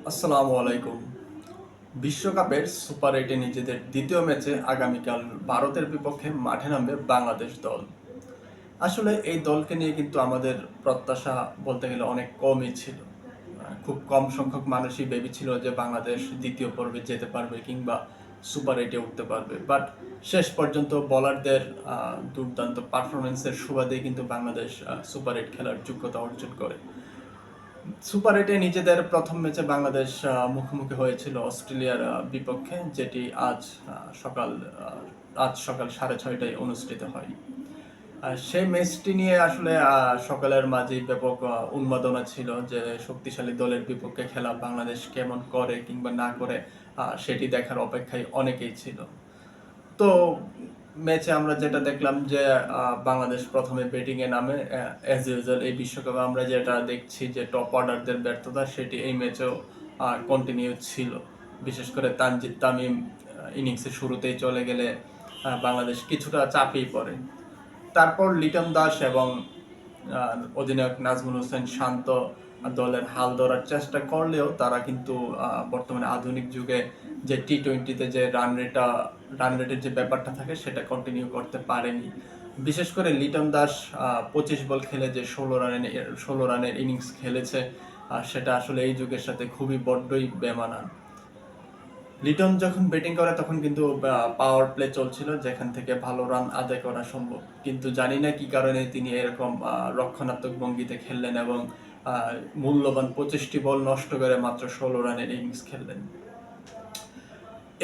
আসসালামু আলাইকুম। বিশ্বকাপের সুপার এইটে নিজেদের দ্বিতীয় ম্যাচে আগামীকাল ভারতের বিপক্ষে মাঠে নামবে বাংলাদেশ দল। আসলে এই দলকে নিয়ে কিন্তু আমাদের প্রত্যাশা বলতে গেলে অনেক কমই ছিল। খুব কম সংখ্যক মানুষই ভেবেছিল যে বাংলাদেশ দ্বিতীয় পর্বে যেতে পারবে কিংবা সুপার এইটে উঠতে পারবে। বাট শেষ পর্যন্ত বোলারদের দুর্দান্ত পারফরমেন্সের সুবাদে কিন্তু বাংলাদেশ সুপার এইট খেলার যোগ্যতা অর্জন করে। সুপার এইটে নিজেদের প্রথম ম্যাচে বাংলাদেশ মুখোমুখি হয়েছিল অস্ট্রেলিয়ার বিপক্ষে, যেটি আজ সকাল 6:30টায় অনুষ্ঠিত হয়। সেই ম্যাচটি নিয়ে আসলে সকালের মাঝেই ব্যাপক উন্মাদনা ছিল যে শক্তিশালী দলের বিপক্ষে খেলা বাংলাদেশ কেমন করে কিংবা না করে সেটি দেখার অপেক্ষায় অনেকেই ছিল। তো ম্যাচে আমরা যেটা দেখলাম যে বাংলাদেশ প্রথমে ব্যাটিংয়ে নামে। অ্যাজ ইউজুয়াল এই বিশ্বকাপে আমরা যেটা দেখছি যে টপ অর্ডারদের ব্যর্থতা সেটি এই ম্যাচেও কন্টিনিউ ছিল। বিশেষ করে তানজিদ তামিম ইনিংসের শুরুতেই চলে গেলে বাংলাদেশ কিছুটা চাপেই পড়ে। তারপর লিটন দাস এবং অধিনায়ক নাজমুল হোসেন শান্ত দলের হাল ধরার চেষ্টা করলেও তারা কিন্তু বর্তমানে আধুনিক যুগে যে টি-20-তে যে রান রেটের যে ব্যাপারটা থাকে সেটা কন্টিনিউ করতে পারেনি। বিশেষ করে লিটন দাস 25 বল খেলে যে 16 রানের ইনিংস খেলেছে, সেটা আসলে এই যুগের সাথে খুবই বড্ডই বেমানান। লিটন যখন ব্যাটিং করে তখন কিন্তু পাওয়ার প্লে চলছিল, যেখান থেকে ভালো রান আদায় করা সম্ভব, কিন্তু জানি না কি কারণে তিনি এরকম রক্ষণাত্মক ভঙ্গিতে খেললেন এবং মূল্যবান 25টি বল নষ্ট করে মাত্র 16 রানের ইনিংস খেললেন।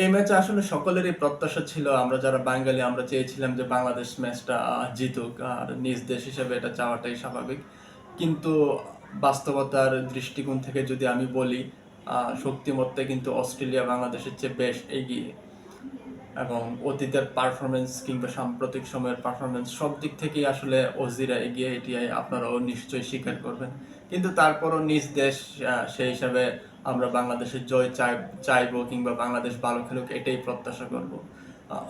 এই ম্যাচে আসলে সকলেরই প্রত্যাশা ছিল, আমরা যারা বাঙালি আমরা চেয়েছিলাম যে বাংলাদেশ ম্যাচটা জিতুক, আর নিজ দেশ হিসেবে এটা চাওয়াটাই স্বাভাবিক। কিন্তু বাস্তবতার দৃষ্টিকোণ থেকে যদি আমি বলি, শক্তিমত্তায় কিন্তু অস্ট্রেলিয়া বাংলাদেশের চেয়ে বেশ এগিয়ে, এবং অতীতের পারফরমেন্স কিংবা সাম্প্রতিক সময়ের পারফরমেন্স সব দিক থেকেই আসলে অজিরা এগিয়ে, এটি আপনারাও নিশ্চয়ই স্বীকার করবেন। কিন্তু তারপরও নিজ দেশ, সেই হিসাবে আমরা বাংলাদেশের জয় চাইবো কিংবা বাংলাদেশ ভালো খেলুক এটাই প্রত্যাশা করব।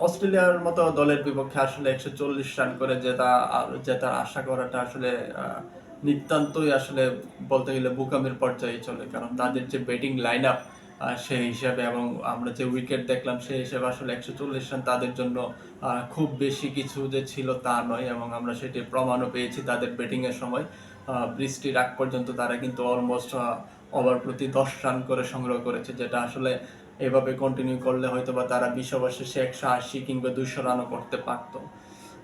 অস্ট্রেলিয়ার মতো দলের বিপক্ষে আসলে 140 রান করে জেতার আশা করাটা আসলে নিতান্তই আসলে বলতে গেলে বোকামির পর্যায়ে চলে, কারণ তাদের যে ব্যাটিং লাইন আপ সেই হিসাবে এবং আমরা যে উইকেট দেখলাম সেই হিসাবে আসলে 140 রান তাদের জন্য খুব বেশি কিছু যে ছিল তা নয়, এবং আমরা সেটির প্রমাণও পেয়েছি তাদের ব্যাটিংয়ের সময়। বৃষ্টির আগ পর্যন্ত তারা কিন্তু অলমোস্ট ওভার প্রতি 10 রান করে সংগ্রহ করেছে, যেটা আসলে এভাবে কন্টিনিউ করলে হয়তো বা তারা 20 ওভার শেষে 180 কিংবা 200 রানও করতে পারতো।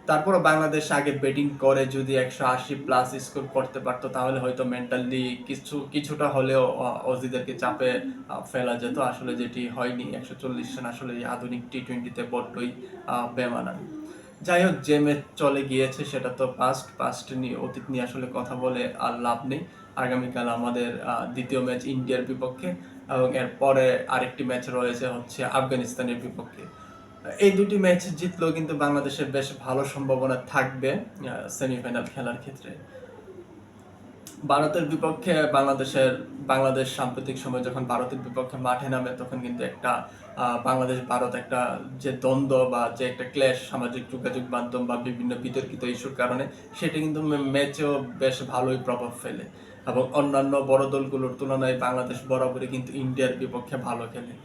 তারপরও বাংলাদেশ আগে ব্যাটিং করে যদি 180+ স্কোর করতে পারতো তাহলে হয়তো মেন্টালি কিছুটা হলেও অজিদেরকে চাপে ফেলা যেত, আসলে যেটি হয়নি। 140 রান আসলে এই আধুনিক টি-20-তে বড্ডই বেমানান। যাই হোক, যে ম্যাচ চলে গিয়েছে সেটা তো পাস্ট নিয়ে, অতীত নিয়ে আসলে কথা বলে আর লাভ নেই। আগামীকাল আমাদের দ্বিতীয় ম্যাচ ইন্ডিয়ার বিপক্ষে, এবং এরপরে আরেকটি ম্যাচ রয়েছে হচ্ছে আফগানিস্তানের বিপক্ষে। এই দুটি ম্যাচ জিতলেও কিন্তু বাংলাদেশের বেশ ভালো সম্ভাবনা থাকবে সেমিফাইনাল খেলার ক্ষেত্রে। ভারতের বিপক্ষে বাংলাদেশ সাম্প্রতিক সময় যখন ভারতের বিপক্ষে মাঠে নামে তখন কিন্তু একটা বাংলাদেশ ভারত একটা যে দ্বন্দ্ব বা যে একটা ক্ল্যাশ সামাজিক যোগাযোগ মাধ্যম বা বিভিন্ন বিতর্কিত ইস্যুর কারণে সেটা কিন্তু ম্যাচেও বেশ ভালোই প্রভাব ফেলে, এবং অন্যান্য বড় দলগুলোর তুলনায় বাংলাদেশ বরাবরই কিন্তু ইন্ডিয়ার বিপক্ষে ভালো খেলে।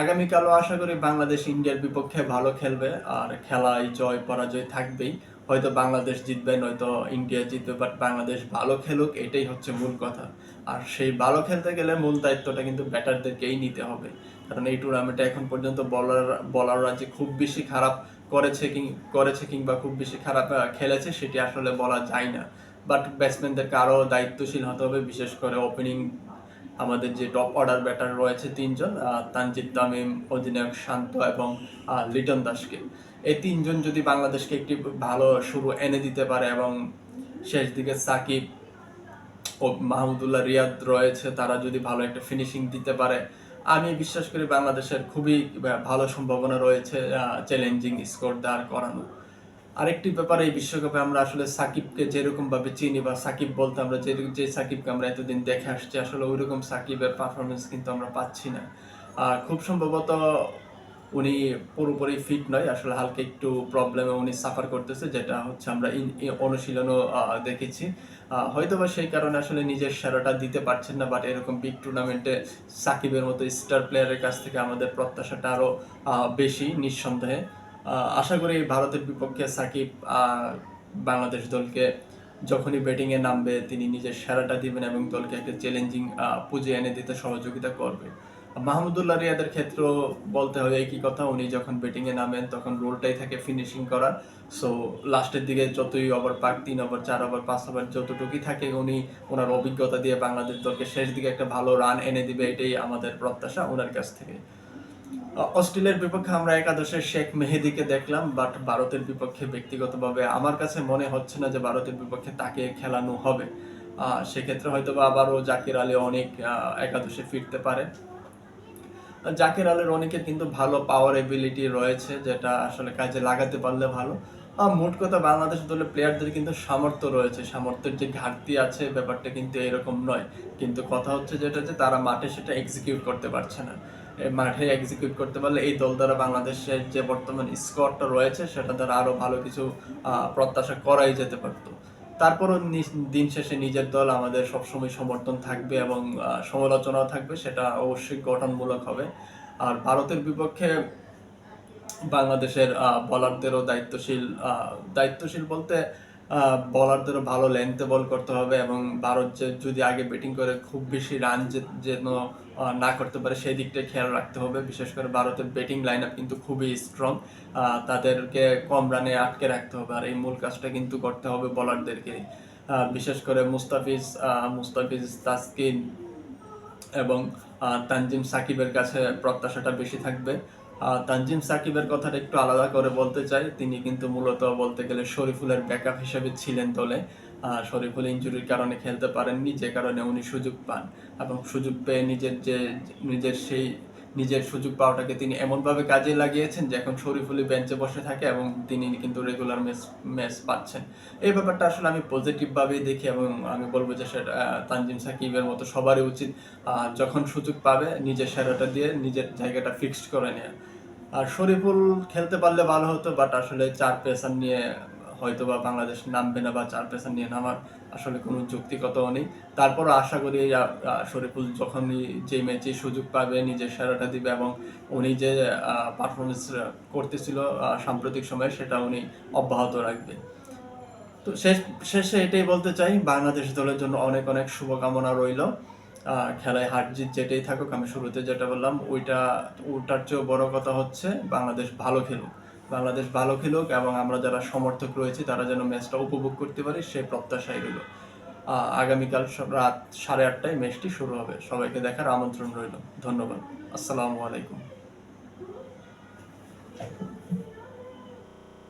আগামীকালও আশা করি বাংলাদেশ ইন্ডিয়ার বিপক্ষে ভালো খেলবে, আর খেলায় জয় পরাজয় থাকবেই। হয়তো বাংলাদেশ জিতবে, নয়তো ইন্ডিয়া জিতবে, বাট বাংলাদেশ ভালো খেলুক এটাই হচ্ছে মূল কথা। আর সেই ভালো খেলতে গেলে মূল দায়িত্বটা কিন্তু ব্যাটারদেরকেই নিতে হবে, কারণ এই টুর্নামেন্টে এখন পর্যন্ত বলাররা যে খুব বেশি খারাপ করেছে কিংবা খুব বেশি খারাপ খেলেছে সেটি আসলে বলা যায় না। বাট ব্যাটসম্যানদেরকে আরও দায়িত্বশীল হতে হবে, বিশেষ করে ওপেনিং আমাদের যে টপ অর্ডার ব্যাটার রয়েছে তিনজন, তানজিদ তামিম, অধিনায়ক শান্ত এবং লিটন দাসকে, এই তিনজন যদি বাংলাদেশকে একটি ভালো শুরু এনে দিতে পারে এবং শেষ দিকে সাকিব ও মাহমুদুল্লাহ রিয়াদ রয়েছে, তারা যদি ভালো একটা ফিনিশিং দিতে পারে, আমি বিশ্বাস করি বাংলাদেশের খুবই ভালো সম্ভাবনা রয়েছে চ্যালেঞ্জিং স্কোর দাঁড় করানো। আরেকটি ব্যাপার, এই বিশ্বকাপে আমরা আসলে সাকিবকে যেরকম ভাবে চিনি বা সাকিব বলতে আমরা যে সাকিবকে আমরা এতদিন দেখে আসছি, আসলে ওইরকম সাকিবের পারফরমেন্স কিন্তু আমরা পাচ্ছি না। খুব সম্ভবত উনি পুরোপুরি ফিট নয়, আসলে হালকা একটু প্রবলেমে উনি সাফার করতেছে, যেটা হচ্ছে আমরা অনুশীলনও দেখেছি। হয়তোবা সেই কারণে আসলে নিজের সেরাটা দিতে পারছেন না, বাট এরকম বিগ টুর্নামেন্টে সাকিবের মতো স্টার প্লেয়ারের কাছ থেকে আমাদের প্রত্যাশাটা আরও বেশি নিঃসন্দেহে। আশা করি ভারতের বিপক্ষে সাকিব বাংলাদেশ দলকে যখনই ব্যাটিংয়ে নামবে তিনি নিজের সেরাটা দিবেন এবং দলকে একটা চ্যালেঞ্জিং পুঁজি এনে দিতে সহযোগিতা করবে। মাহমুদুল্লাহ রিয়াদের ক্ষেত্রেও বলতে হয় একই কথা, উনি যখন ব্যাটিংয়ে নামেন তখন রোলটাই থাকে ফিনিশিং করার। সো লাস্টের দিকে যতই ওভার পাক, 3 ওভার 4 ওভার 5 ওভার যতটুকুই থাকে উনি ওনার অভিজ্ঞতা দিয়ে বাংলাদেশ দলকে শেষ দিকে একটা ভালো রান এনে দিবে, এটাই আমাদের প্রত্যাশা ওনার কাছ থেকে। অস্ট্রেলিয়ার বিপক্ষে আমরা একাদশে শেখ মেহেদীকে দেখলাম, বাট ভারতের বিপক্ষে ব্যক্তিগতভাবে আমার কাছে মনে হচ্ছে না যে ভারতের বিপক্ষে তাকে খেলানো হবে। সেক্ষেত্রে হয়তো বা আবারও জাকির আলী অনেক একাদশে ফিরতে পারে। জাকির আলীর অনেকের কিন্তু ভালো পাওয়ার এবিলিটি রয়েছে, যেটা আসলে কাজে লাগাতে পারলে ভালো। মোট কথা বাংলাদেশ দলের প্লেয়ারদের কিন্তু সামর্থ্য রয়েছে, সামর্থ্যের যে ঘাটতি আছে ব্যাপারটা কিন্তু এরকম নয়। কিন্তু কথা হচ্ছে যেটা যে তারা মাঠে সেটা এক্সিকিউট করতে পারছে না। মাঠে এক্সিকিউট করতে পারলে এই দল দ্বারা বাংলাদেশের যে বর্তমান স্কোয়াডটা রয়েছে সেটা দ্বারা আরো ভালো কিছু প্রত্যাশা করাই যেতে পারতো। তারপরও দিন শেষে নিজের দল আমাদের সবসময় সমর্থন থাকবে এবং সমালোচনাও থাকবে, সেটা অবশ্যই গঠনমূলক হবে। আর ভারতের বিপক্ষে বাংলাদেশের বলারদেরও দায়িত্বশীল বলতে বলারদেরও ভালো লেন্থে বল করতে হবে এবং ভারত যদি আগে ব্যাটিং করে খুব বেশি রান যেন না করতে পারে সেই দিকটা খেয়াল রাখতে হবে। বিশেষ করে ভারতের ব্যাটিং লাইন আপ কিন্তু খুবই স্ট্রং, তাদেরকে কম রানে আটকে রাখতে হবে, আর এই মূল কাজটা কিন্তু করতে হবে বলারদেরকে। বিশেষ করে মুস্তাফিজ, তাসকিন এবং তানজিম সাকিবের কাছে প্রত্যাশাটা বেশি থাকবে। তানজিম সাকিবের কথাটা একটু আলাদা করে বলতে চাই, তিনি কিন্তু মূলত বলতে গেলে শরীফুলের ব্যাকআপ হিসেবে ছিলেন দলে। শরীফুল ইনজুরির কারণে খেলতে পারেননি, যে কারণে উনি সুযোগ পান এবং সুযোগ পেয়ে নিজের সুযোগ পাওয়াটাকে তিনি এমনভাবে কাজে লাগিয়েছেন যে এখন শরীফুলই বেঞ্চে বসে থাকে এবং তিনি কিন্তু রেগুলার ম্যাচ পাচ্ছেন। এই ব্যাপারটা আসলে আমি পজিটিভভাবেই দেখি এবং আমি বলবো যে সেটা তানজিম সাকিবের মতো সবারই উচিত যখন সুযোগ পাবে নিজের সেরাটা দিয়ে নিজের জায়গাটা ফিক্সড করে নেওয়া। আর শরীফুল খেলতে পারলে ভালো হতো, বাট আসলে 4 পেসার নিয়ে হয়তোবা বাংলাদেশ নামবে না, বা 4 পেসার নিয়ে নামার আসলে কোনো যৌক্তিকতাও নেই। তারপরও আশা করি শরীফুল যখনই যে ম্যাচে সুযোগ পাবে নিজের সেরাটা দিবে এবং উনি যে পারফরমেন্স করতেছিল সাম্প্রতিক সময়ে সেটা উনি অব্যাহত রাখবে। তো শেষে এটাই বলতে চাই, বাংলাদেশ দলের জন্য অনেক অনেক শুভকামনা রইল। খেলায় হার জিত যেটাই থাকুক, আমি শুরুতে যেটা বললাম ওটার চেয়েও বড় কথা হচ্ছে বাংলাদেশ ভালো খেলুক এবং আমরা যারা সমর্থক রয়েছি তারা যেন ম্যাচটা উপভোগ করতে পারি সেই প্রত্যাশাই রইল। আগামীকাল রাত 8:30টায় ম্যাচটি শুরু হবে, সবাইকে দেখার আমন্ত্রণ রইল। ধন্যবাদ। আসসালামু আলাইকুম।